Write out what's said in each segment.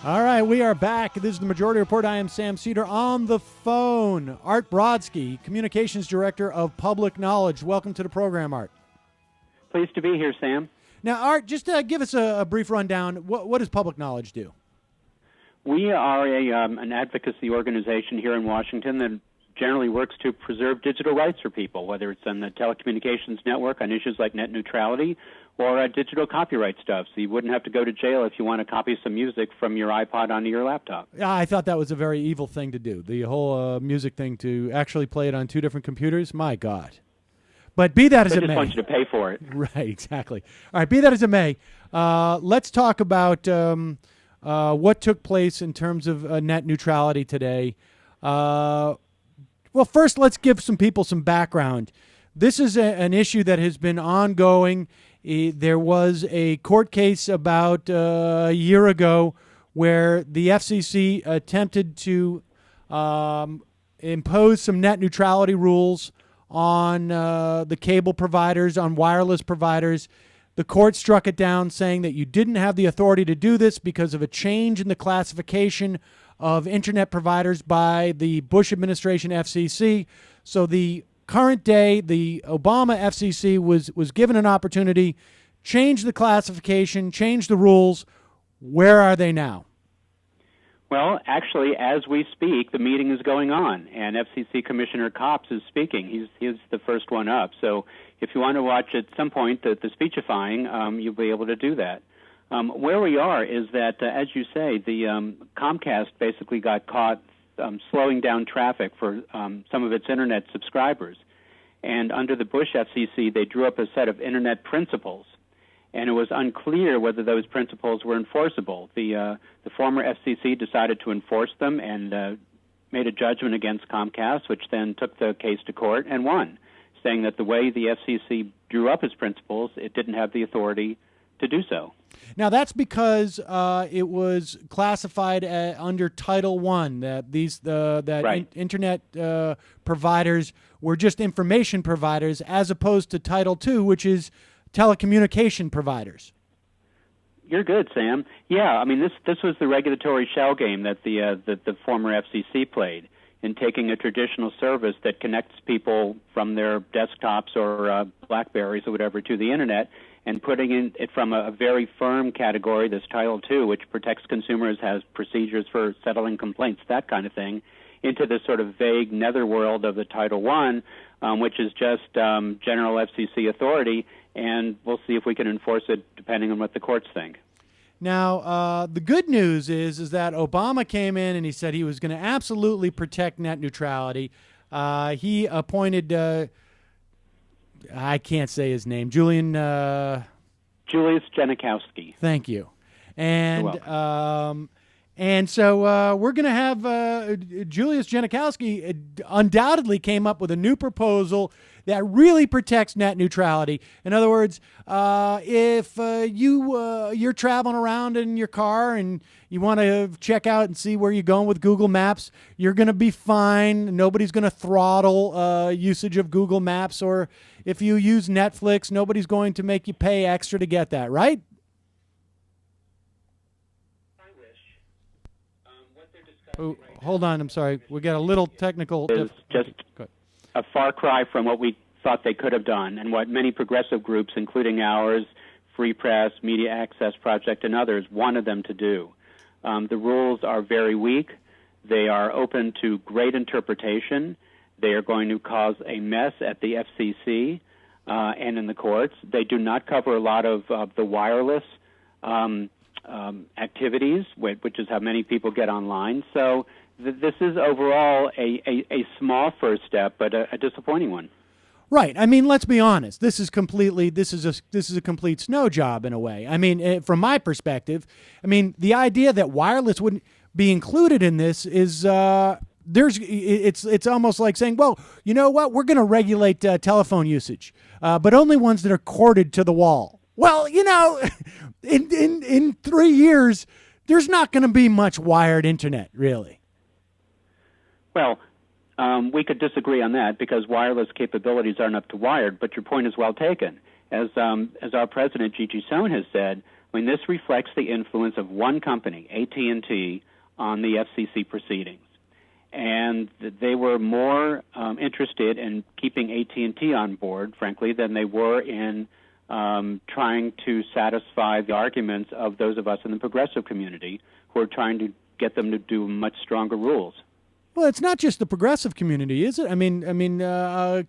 All right, we are back. This is the Majority Report. I am Sam Seder. On the phone, Art Brodsky, Communications Director of Public Knowledge. Welcome to the program, Art. Pleased to be here, Sam. Now, Art, just give us a brief rundown. What does Public Knowledge do? We are an advocacy organization here in Washington that generally works to preserve digital rights for people, whether it's on the telecommunications network on issues like net neutrality or digital copyright stuff. So you wouldn't have to go to jail if you want to copy some music from your iPod onto your laptop. Yeah, I thought that was a very evil thing to do, the whole music thing, to actually play it on two different computers. My God. But be that as it may. I just want you to pay for it. Right, exactly. All right, be that as it may, let's talk about what took place in terms of net neutrality today. Well, first, let's give some people some background. This is an issue that has been ongoing. There was a court case about a year ago where the FCC attempted to impose some net neutrality rules on the cable providers, on wireless providers. The court struck it down, saying that you didn't have the authority to do this because of a change in the classification of internet providers by the Bush administration FCC. So the current day, the Obama FCC was given an opportunity, change the classification, change the rules. Where are they now? Well, actually, as we speak, the meeting is going on, and FCC Commissioner Copps is speaking. He's the first one up. So if you want to watch at some point the speechifying, you'll be able to do that. Where we are is that, as you say, the Comcast basically got caught slowing down traffic for some of its internet subscribers. And under the Bush FCC, they drew up a set of internet principles, and it was unclear whether those principles were enforceable. The former FCC decided to enforce them and made a judgment against Comcast, which then took the case to court and won, saying that the way the FCC drew up its principles, it didn't have the authority to do so. Now, that's because it was classified under Title I, that right. Internet providers were just information providers, as opposed to Title II, which is telecommunication providers. You're good, Sam. Yeah, I mean, this was the regulatory shell game that the former FCC played in taking a traditional service that connects people from their desktops or Blackberries or whatever to the Internet, and putting it from a very firm category, this Title II, which protects consumers, has procedures for settling complaints, that kind of thing, into this sort of vague netherworld of the Title I, which is just general FCC authority, and we'll see if we can enforce it depending on what the courts think. Now, the good news is that Obama came in and he said he was going to absolutely protect net neutrality. He appointed... I can't say his name. Julius Janikowski. Thank you. And You're welcome. And so we're going to have Julius Janikowski undoubtedly came up with a new proposal that really protects net neutrality. In other words, if you're traveling around in your car and you want to check out and see where you're going with Google Maps, you're going to be fine. Nobody's going to throttle usage of Google Maps. Or if you use Netflix, nobody's going to make you pay extra to get that, right? Oh, hold on, I'm sorry. We got a little technical... It's just a far cry from what we thought they could have done, and what many progressive groups, including ours, Free Press, Media Access Project, and others, wanted them to do. The rules are very weak. They are open to great interpretation. They are going to cause a mess at the FCC and in the courts. They do not cover a lot of the wireless activities, which is how many people get online. So this is overall a small first step, but a disappointing one. Right. I mean, let's be honest. This is a complete snow job in a way. I mean, from my perspective, I mean, the idea that wireless wouldn't be included in this is it's almost like saying, well, you know what? We're going to regulate telephone usage, but only ones that are corded to the wall. Well, you know, in 3 years, there's not going to be much wired internet, really. Well, we could disagree on that because wireless capabilities aren't up to wired, but your point is well taken. As our president, Gigi Sohn, has said, I mean, this reflects the influence of one company, AT&T, on the FCC proceedings. And they were more interested in keeping AT&T on board, frankly, than they were in trying to satisfy the arguments of those of us in the progressive community who are trying to get them to do much stronger rules. Well, it's not just the progressive community, is it? I mean,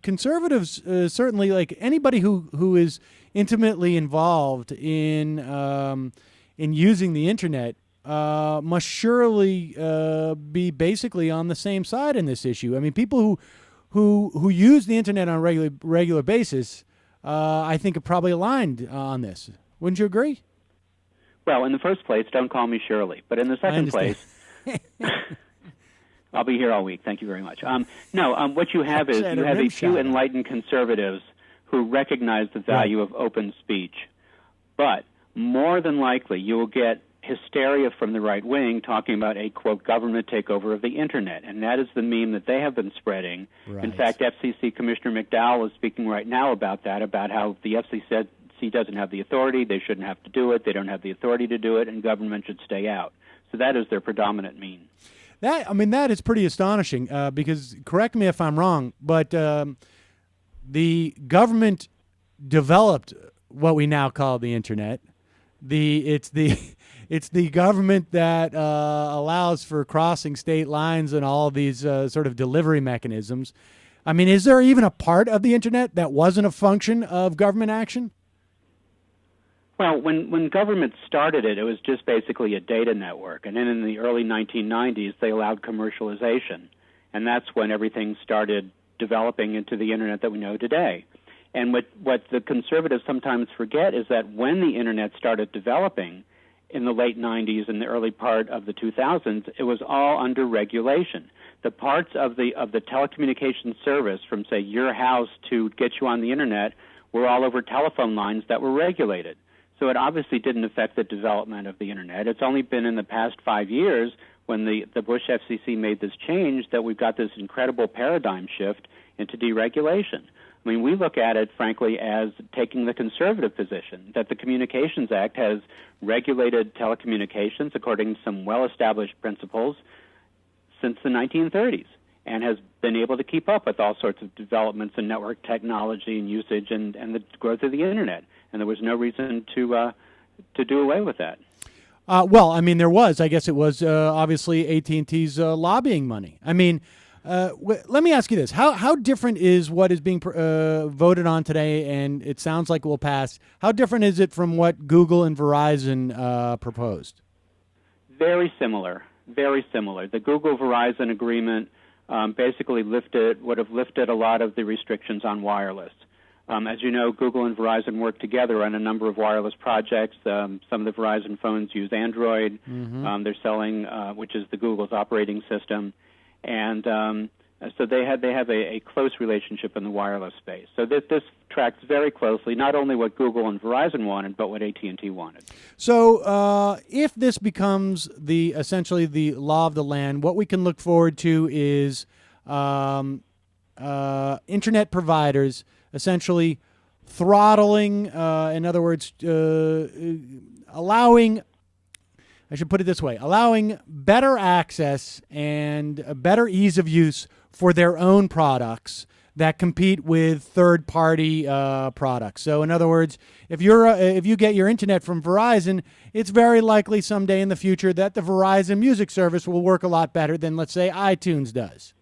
conservatives certainly, like anybody who is intimately involved in using the internet, must surely be basically on the same side in this issue. I mean, people who use the internet on a regular basis, I think, are probably aligned on this. Wouldn't you agree? Well, in the first place, don't call me Shirley. But in the second place, I'll be here all week. Thank you very much. What you have is you have a few enlightened conservatives who recognize the value of open speech. But more than likely, you will get hysteria from the right wing talking about a, quote, government takeover of the internet. And that is the meme that they have been spreading. Right. In fact, FCC Commissioner McDowell is speaking right now about that, about how the FCC doesn't have the authority, they shouldn't have to do it, they don't have the authority to do it, and government should stay out. So that is their predominant meme. That is pretty astonishing because, correct me if I'm wrong, but the government developed what we now call the internet. It's the government that allows for crossing state lines and all of these sort of delivery mechanisms. I mean, is there even a part of the internet that wasn't a function of government action? Well, when government started it, it was just basically a data network. And then in the early 1990s, they allowed commercialization. And that's when everything started developing into the internet that we know today. And what the conservatives sometimes forget is that when the internet started developing in the late 90s and the early part of the 2000s, it was all under regulation. The parts of the telecommunications service from, say, your house to get you on the internet were all over telephone lines that were regulated. So it obviously didn't affect the development of the internet. It's only been in the past 5 years when the Bush FCC made this change that we've got this incredible paradigm shift into deregulation. I mean, we look at it, frankly, as taking the conservative position, that the Communications Act has regulated telecommunications according to some well-established principles since the 1930s and has been able to keep up with all sorts of developments in network technology and usage and the growth of the internet. And there was no reason to do away with that. Well, I mean, there was. I guess it was obviously AT&T's lobbying money. I mean, let me ask you this. How different is what is being voted on today, and it sounds like it will pass, how different is it from what Google and Verizon proposed? Very similar. Very similar. The Google-Verizon agreement basically would have lifted a lot of the restrictions on wireless. As you know, Google and Verizon work together on a number of wireless projects. Some of the Verizon phones use Android. Mm-hmm. They're selling, which is the Google's operating system. And so they have a close relationship in the wireless space. So this tracks very closely not only what Google and Verizon wanted, but what AT&T wanted. So if this becomes essentially the law of the land, what we can look forward to is internet providers essentially throttling, in other words, allowing better access and a better ease of use for their own products that compete with third-party products. So, in other words, if you get your internet from Verizon, it's very likely someday in the future that the Verizon music service will work a lot better than, let's say, iTunes does.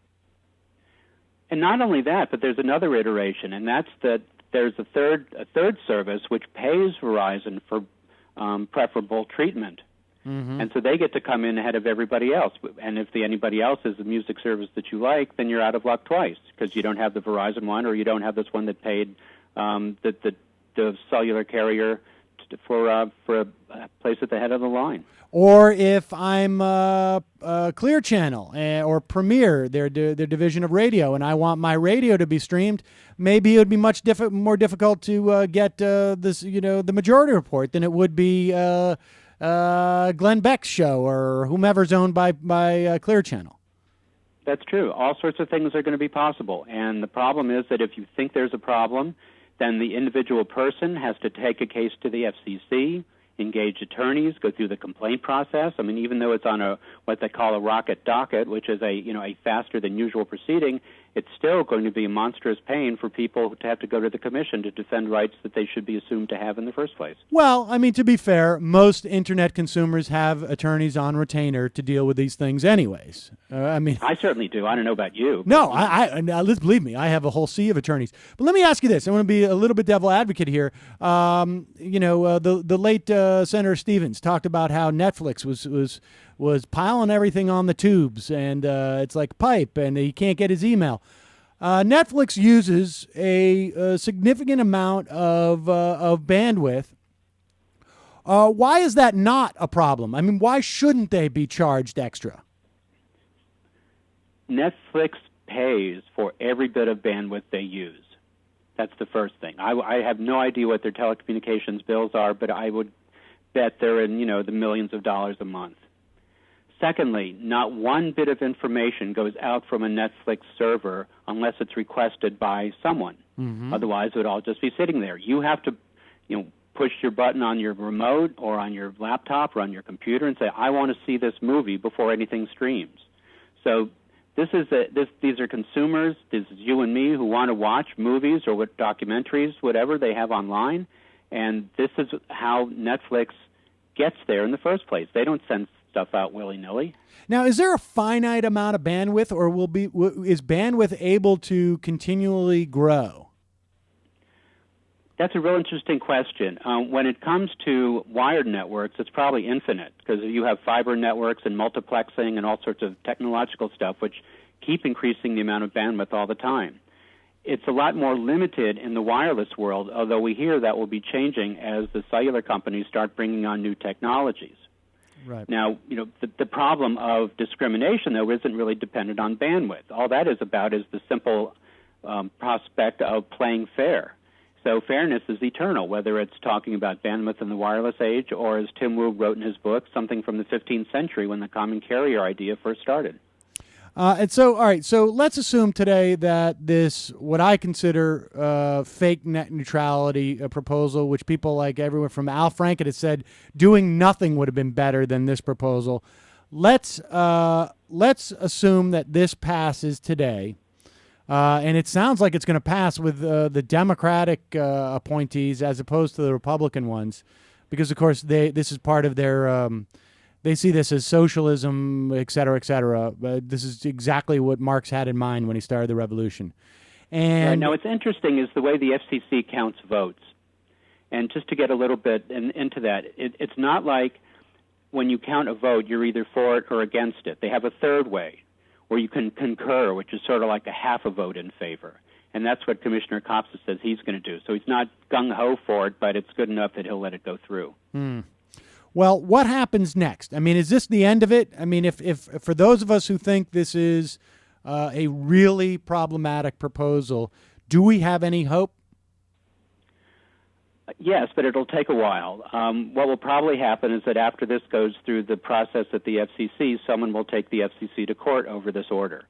And not only that, but there's another iteration, and that's that there's a third service which pays Verizon for preferable treatment. Mm-hmm. And so they get to come in ahead of everybody else. And if anybody else is the music service that you like, then you're out of luck twice because you don't have the Verizon one or you don't have this one that paid the cellular carrier for a place at the head of the line. Or if I'm Clear Channel or Premiere, their division of radio, and I want my radio to be streamed, maybe it would be much more difficult to get the Majority Report than it would be Glenn Beck's show or whomever's owned by Clear Channel. That's true. All sorts of things are going to be possible. And the problem is that if you think there's a problem, then the individual person has to take a case to the FCC, engage attorneys, go through the complaint process. I mean, even though it's on what they call a rocket docket, which is a faster than usual proceeding, it's still going to be a monstrous pain for people to have to go to the commission to defend rights that they should be assumed to have in the first place. Well, I mean, to be fair, most internet consumers have attorneys on retainer to deal with these things anyways. I certainly do. I don't know about you. No, let's believe me, I have a whole sea of attorneys. But let me ask you this. I want to be a little bit devil advocate here. The late Senator Stevens talked about how Netflix was piling everything on the tubes, and it's like pipe, and he can't get his email. Netflix uses a significant amount of bandwidth. Why is that not a problem? I mean, why shouldn't they be charged extra? Netflix pays for every bit of bandwidth they use. That's the first thing. I have no idea what their telecommunications bills are, but I would bet they're in, the millions of dollars a month. Secondly, not one bit of information goes out from a Netflix server unless it's requested by someone. Mm-hmm. Otherwise, it would all just be sitting there. You have to, push your button on your remote or on your laptop or on your computer and say, I want to see this movie before anything streams. So these are consumers. This is you and me who want to watch movies or what documentaries, whatever they have online, and this is how Netflix gets there in the first place. They don't send stuff out willy-nilly. Now, is there a finite amount of bandwidth, or is bandwidth able to continually grow? That's a real interesting question. When it comes to wired networks, it's probably infinite because you have fiber networks and multiplexing and all sorts of technological stuff which keep increasing the amount of bandwidth all the time. It's a lot more limited in the wireless world, although we hear that will be changing as the cellular companies start bringing on new technologies. Right. Now, the problem of discrimination, though, isn't really dependent on bandwidth. All that is about is the simple prospect of playing fair. So fairness is eternal, whether it's talking about bandwidth in the wireless age or, as Tim Wu wrote in his book, something from the 15th century when the common carrier idea first started. All right, so let's assume today that this, what I consider fake net neutrality proposal, which people like everyone from Al Franken has said doing nothing would have been better than this proposal. Let's assume that this passes today. And it sounds like it's going to pass with the Democratic appointees as opposed to the Republican ones, because, of course, this is part of their they see this as socialism, et cetera, et cetera. This is exactly what Marx had in mind when he started the revolution. And right, now, what's interesting is the way the FCC counts votes. And just to get a little bit into that, it's not like when you count a vote, you're either for it or against it. They have a third way, where you can concur, which is sort of like a half a vote in favor. And that's what Commissioner Kopp says he's going to do. So he's not gung-ho for it, but it's good enough that he'll let it go through. Well, what happens next? I mean, is this the end of it? I mean, if for those of us who think this is a really problematic proposal, do we have any hope? Yes, but it'll take a while. What will probably happen is that after this goes through the process at the FCC, someone will take the FCC to court over this order.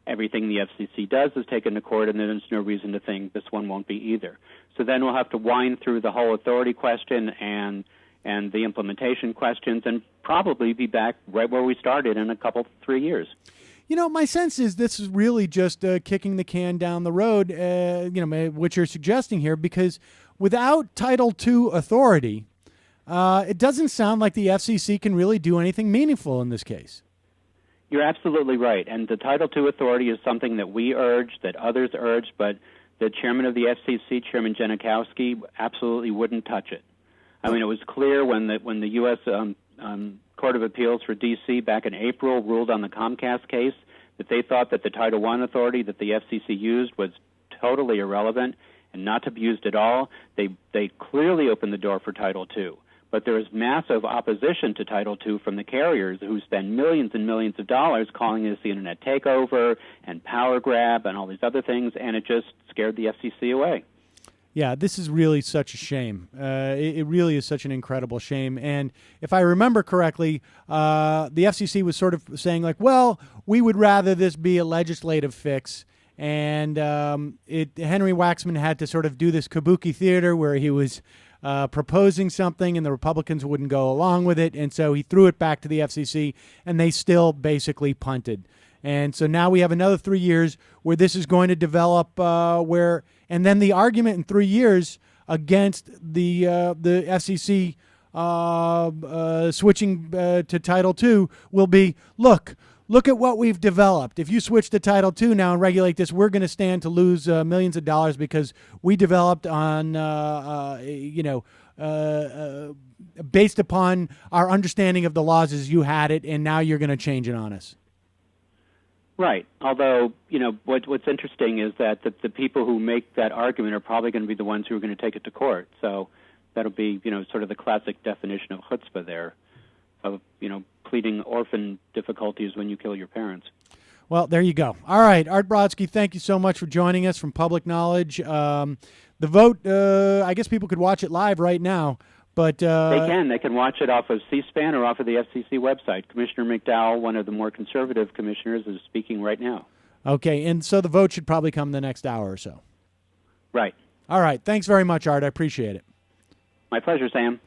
Everything the FCC does is taken to court, and there's no reason to think this one won't be either. So then we'll have to wind through the whole authority question and the implementation questions and probably be back right where we started in 3 years. My sense is this is really just kicking the can down the road, what you're suggesting here, because without Title II authority, it doesn't sound like the FCC can really do anything meaningful in this case. You're absolutely right. And the Title II authority is something that we urged, that others urged, but the chairman of the FCC, Chairman Janikowski, absolutely wouldn't touch it. I mean, it was clear when the U.S. Court of Appeals for D.C. back in April ruled on the Comcast case that they thought that the Title I authority that the FCC used was totally irrelevant and not to be used at all. They clearly opened the door for Title II. But there is massive opposition to Title II from the carriers who spend millions and millions of dollars calling this the Internet takeover and power grab and all these other things, and it just scared the FCC away. Yeah, this is really such a shame. It really is such an incredible shame. And if I remember correctly, the FCC was sort of saying like, well, we would rather this be a legislative fix. And Henry Waxman had to sort of do this kabuki theater where he was proposing something, and the Republicans wouldn't go along with it, and so he threw it back to the FCC, and they still basically punted. And so now we have another 3 years where this is going to develop, and then the argument in 3 years against the FCC switching to Title II will be, look at what we've developed. If you switch to Title II now and regulate this, we're going to stand to lose millions of dollars because we developed on, based upon our understanding of the laws as you had it, and now you're going to change it on us. Right. Although, what's interesting is that the people who make that argument are probably going to be the ones who are going to take it to court. So that'll be, sort of the classic definition of chutzpah there, of, pleading orphan difficulties when you kill your parents. Well, there you go. All right, Art Brodsky, thank you so much for joining us from Public Knowledge. The vote, I guess people could watch it live right now. But They can watch it off of C-SPAN or off of the FCC website. Commissioner McDowell, one of the more conservative commissioners, is speaking right now. Okay, and so the vote should probably come the next hour or so. Right. All right, thanks very much, Art. I appreciate it. My pleasure, Sam.